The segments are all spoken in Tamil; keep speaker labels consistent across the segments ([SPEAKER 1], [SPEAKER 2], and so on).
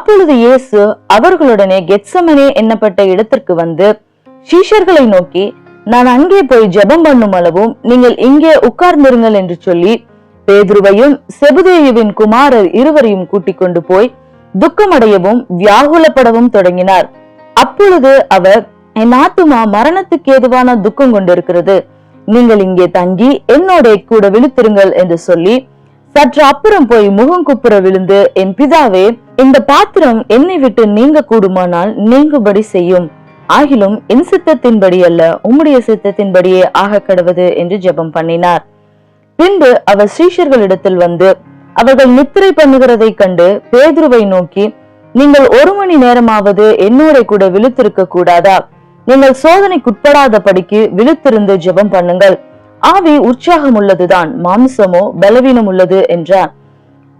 [SPEAKER 1] அப்பொழுது இயேசு அவர்களுடனே கெத்செமனே என்னப்பட்ட இடத்திற்கு வந்து சீஷர்களை நோக்கி, நான் அங்கே போய் ஜெபம் பண்ணும் அளவும் நீங்கள் இங்கே உட்கார்ந்திருங்கள் என்று சொல்லி பேதுருவையும் செபதேயுவின் குமாரர் இருவரையும் கூட்டிக் கொண்டு போய் துக்கமடையவும் வியாகுலப்படவும் தொடங்கினார். அப்பொழுது அவர், என் ஆத்துமா மரணத்துக்கு ஏதுவான துக்கம் கொண்டிருக்கிறது, நீங்கள் இங்கே தங்கி என்னோட கூட விழுத்திருங்கள் என்று சொல்லி சற்று அப்புறம் போய் முகங்குப்புற விழுந்து, என் பிதாவே, இந்த பாத்திரம் என்னை விட்டு நீங்க கூடுமானால் நீங்கும்படி செய்யும், ஆகிலும் என் சித்தத்தின்படி அல்ல உம்முடைய சித்தத்தின்படியே ஆக கடவது என்று ஜெபம் பண்ணினார். பின்பு அவர் சீஷர்களிடத்தில் வந்து அவர்கள் நித்திரை பண்ணுகிறதை கண்டு பேதுருவை நோக்கி, நீங்கள் 1 மணி நேரமாவது என்னோட கூட விழுத்திருக்க கூடாதா? நீங்கள் சோதனைக்குட்படாத படிக்கு விழுத்திருந்து ஜெபம் பண்ணுங்கள். ஆவி உற்சாகம் உள்ளதுதான், மாம்சமோ பலவீனம் உள்ளது என்றார்.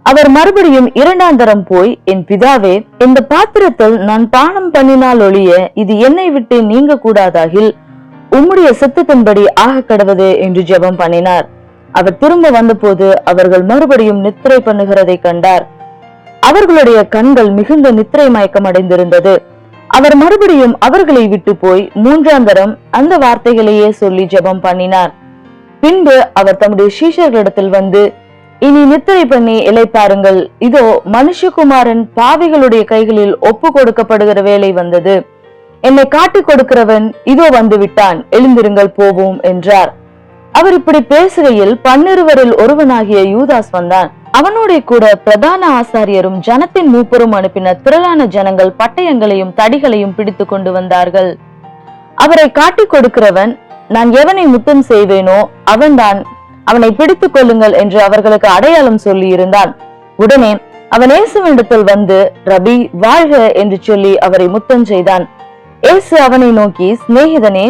[SPEAKER 1] அவர் மறுபடியும் 2ஆம் தரம் போய், என் பிதாவே, இந்த பாத்திரத்தில் நான் பானம் பண்ணினால் ஒழிய இது என்னை விட்டு நீங்க கூடாதாகில் உம்முடைய சித்தத்தின்படி ஆக கடவது என்று ஜெபம் பண்ணினார். அவர் திரும்ப வந்தபோது அவர்கள் மறுபடியும் நித்திரை பண்ணுகிறதை கண்டார். அவர்களுடைய கண்கள் மிகுந்த நித்திரை மயக்கம் அடைந்திருந்தது. அவர் மறுபடியும் அவர்களை விட்டு போய் 3ஆம் தரம் அந்த வார்த்தைகளையே சொல்லி ஜெபம் பண்ணினார். பின்பு அவர் தம்முடைய சீஷர்களிடத்தில் வந்து, இனி நித்திரை பண்ணி இளைப்பாருங்கள், இதோ மனுஷகுமாரன் பாவிகளுடைய கைகளில் ஒப்பு கொடுக்கப்படுகிற வேலை வந்தது, என்னை காட்டிக் கொடுக்கிறவன் இதோ வந்து விட்டான், எழுந்திருங்கள் போவோம் என்றார். அவர் இப்படி பேசுகையில் 12 ஒருவனாகிய யூதாஸ் வந்தான். அவனோட கூட பிரதான ஆசாரியரும் ஜனத்தின் மூப்பரும் அனுப்பின திரளான ஜனங்கள் பட்டயங்களையும் தடிகளையும் பிடித்து கொண்டு வந்தார்கள். அவரை காட்டிக் கொடுக்கிறவன், நான் எவனை முத்தம் செய்வேனோ அவன்தான், அவனை பிடித்துக் கொள்ளுங்கள் என்று அவர்களுக்கு அடையாளம் சொல்லி இருந்தான். உடனே அவன் இயேசுவினிடத்தில் வந்து, ரபி வாழ்க என்று சொல்லி அவரை முத்தம் செய்தான். இயேசு அவனை நோக்கி, சிநேகிதனே,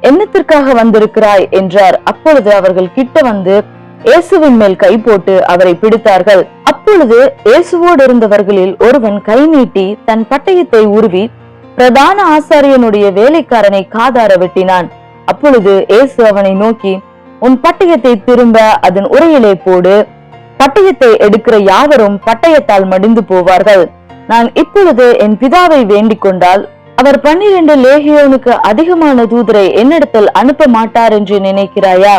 [SPEAKER 1] என்னத்திற்காக வந்திருக்கிறாய் என்றார். அப்பொழுது அவர்கள் கிட்ட வந்து இயேசுவின் மேல் கை போட்டு அவரை பிடித்தார்கள். அப்பொழுது இயேசுவோடு இருந்தவர்களில் ஒருவன் கை நீட்டி தன் பட்டயத்தை உருவி பிரதான ஆசாரியனுடைய வேலைக்காரனை காதார வெட்டினான். அப்பொழுது இயேசு அவனை நோக்கி, உன் பட்டயத்தை திரும்ப அதன் உரையிலே போடு, பட்டயத்தை எடுக்கிற யாவரும் பட்டயத்தால் மடிந்து போவார்கள். நான் இப்பொழுது என் பிதாவை வேண்டிக் கொண்டால் அவர் 12 லேகியோனுக்கு அதிகமான தூதரை என்னிடத்தில் அனுப்ப மாட்டார் என்று நினைக்கிறாயா?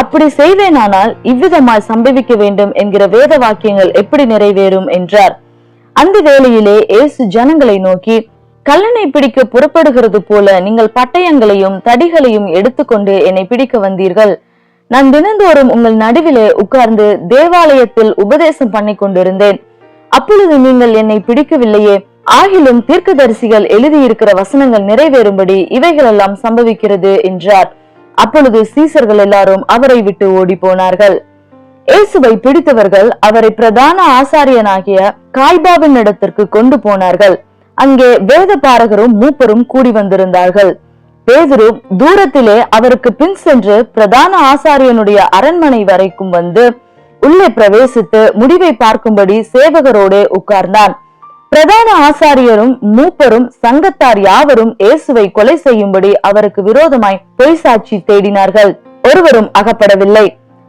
[SPEAKER 1] அப்படி செய்வேனானால் இவ்விதமாய் சம்பவிக்க வேண்டும் என்கிற வேத வாக்கியங்கள் எப்படி நிறைவேறும் என்றார். அந்த வேளையிலே இயேசு ஜனங்களை நோக்கி, கல்லனை பிடிக்க புறப்படுகிறது போல நீங்கள் பட்டயங்களையும் தடிகளையும் எடுத்துக்கொண்டு என்னை பிடிக்க வந்தீர்கள். நான் தினந்தோறும் உங்கள் நடுவிலே உட்கார்ந்து தேவாலயத்தில் உபதேசம் பண்ணி கொண்டிருந்தேன். அப்பொழுது நீங்கள் என்னை பிடிக்கவில்லையே. ஆகிலும் தீர்க்கதரிசிகள் எழுதியிருக்கிற வசனங்கள் நிறைவேறும்படி இவைகளெல்லாம் சம்பவிக்கிறது என்றார். அப்பொழுது சீசர்கள் எல்லாரும் அவரை விட்டு ஓடி போனார்கள். இயேசுவை பிடித்தவர்கள் அவரை பிரதான ஆசாரியனாகிய காய்பாவின் இடத்திற்கு கொண்டு போனார்கள். அங்கே வேத பாரகரும் மூப்பரும் கூடி வந்திருந்தார்கள். பேதுரு தூரத்திலே அவருக்கு பின் சென்று பிரதான ஆசாரியனுடைய அரண்மனை வரைக்கும் வந்து உள்ளே பிரவேசித்து முடிவை பார்க்கும்படி சேவகரோடு உட்கார்ந்தான். பிரதான ஆசாரியரும் மூப்பரும் சங்கத்தார் யாவரும் இயேசுவை கொலை செய்யும்படி அவருக்கு விரோதமாய் பொய் சாட்சி தேடினார்கள். ஒருவரும் அகப்படவில்லை.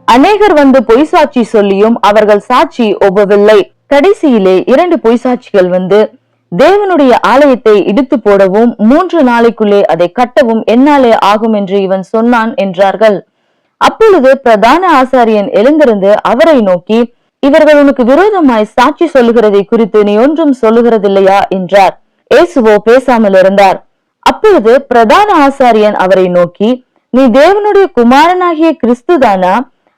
[SPEAKER 1] அநேகர் வந்து பொய் சாட்சி சொல்லியும் அவர்கள் சாட்சி ஒவ்வவில்லை. கடைசியிலே 2 பொய் சாட்சிகள் வந்து, தேவனுடைய ஆலயத்தை இடித்து போடவும் 3 நாளைக்குள்ளே அதை கட்டவும் என்னாலே ஆகும் என்று இவன் சொன்னான் என்றார்கள். அப்பொழுது பிரதான ஆசாரியன் எழுந்திருந்து அவரை நோக்கி, இவர்கள் உனக்கு விரோதமாய் சாட்சி சொல்லுகிறதை குறித்து நீ ஒன்றும் சொல்லுகிறதில்லையா என்றார். இயேசுவோ பேசாமல் இருந்தார். அப்பொழுது பிரதான ஆசாரியன் அவரை நோக்கி, நீ தேவனுடைய குமாரனாகிய கிறிஸ்துதானா?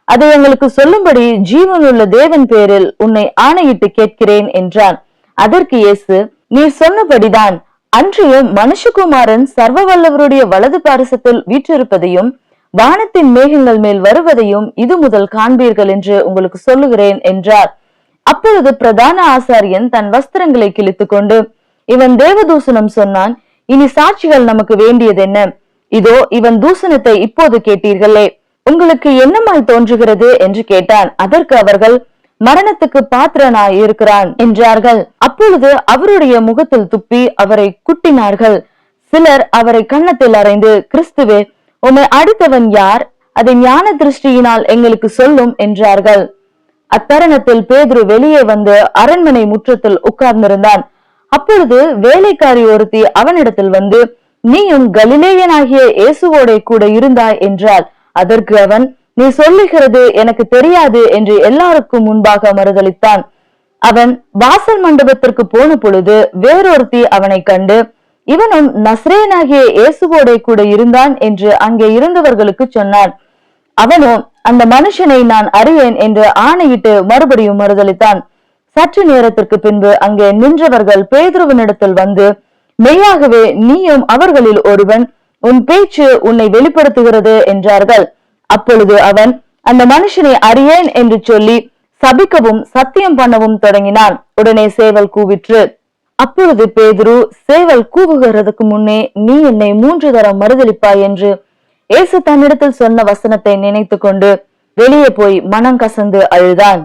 [SPEAKER 1] அதை எங்களுக்கு சொல்லும்படி ஜீவனுள்ள தேவன் பேரில் உன்னை ஆணையிட்டு கேட்கிறேன் என்றான். அதற்கு இயேசு, நீர் சொன்னபடிதான், அன்றியும் மனுஷகுமாரன் சர்வ வல்லவருடைய வலது பாரிசத்தில் வீற்றிருப்பதையும் வானத்தின் மேகங்கள் மேல் வருவதையும் இது முதல் காண்பீர்கள் என்று உங்களுக்கு சொல்லுகிறேன் என்றார். அப்பொழுது பிரதான ஆசாரியன் தன் வஸ்திரங்களை கிழித்துக் கொண்டு, இவன் தேவதூசணம் சொன்னான், இனி சாட்சிகள் நமக்கு வேண்டியது என்ன? இதோ இவன் தூசணத்தை இப்போது கேட்டீர்களே, உங்களுக்கு என்னமாய் தோன்றுகிறது என்று கேட்டான். அதற்கு அவர்கள், மரணத்துக்கு பாத்திரனாய் இருக்கிறான் என்றார்கள். அப்பொழுது அவருடைய முகத்தில் துப்பி அவரை குட்டினார்கள். சிலர் அவரை கன்னத்தில் அறைந்து, கிறிஸ்துவே, உம்மை அடித்தவன் யார்? அதை ஞான திருஷ்டியினால் எங்களுக்கு சொல்லும் என்றார்கள். அத்தருணத்தில் பேதுரு வெளியே வந்து அரண்மனை முற்றத்தில் உட்கார்ந்திருந்தான். அப்பொழுது வேலைக்காரி ஒருத்தி அவனிடத்தில் வந்து, நீயும் கலிலேயனாகிய இயேசுவோட கூட இருந்தாய் என்றாள். அதற்கு அவன், நீ சொல்லுகிறது எனக்கு தெரியாது என்று எல்லாருக்கும் முன்பாக மறுதலித்தான். அவன் வாசல் மண்டபத்திற்கு போன பொழுது வேறொருத்தி அவனை கண்டு, இவனும் நஸ்ரேயனாகிய இயேசுவோட கூட இருந்தான் என்று அங்கே இருந்தவர்களுக்கு சொன்னான். அவனோ, அந்த மனுஷனை நான் அறியேன் என்று ஆணையிட்டு மறுபடியும் மறுதலித்தான். சற்று நேரத்திற்கு பின்பு அங்கே நின்றவர்கள் பேதுருவினிடத்தில் வந்து, மெய்யாகவே நீயும் அவர்களில் ஒருவன், உன் பேச்சு உன்னை வெளிப்படுத்துகிறது என்றார்கள். அப்பொழுது அவன் அந்த மனுஷனை அறியேன் என்று சொல்லி சபிக்கவும் சத்தியம் பண்ணவும் தொடங்கினான். உடனே சேவல் கூவிற்று. அப்பொழுது பேதுரு, சேவல் கூவுகிறதுக்கு முன்னே நீ என்னை 3 தரம் மறுதலிப்பாய் என்று இயேசு தன்னிடத்தில் சொன்ன வசனத்தை நினைத்து கொண்டு வெளியே போய் மனம் கசந்து அழுதான்.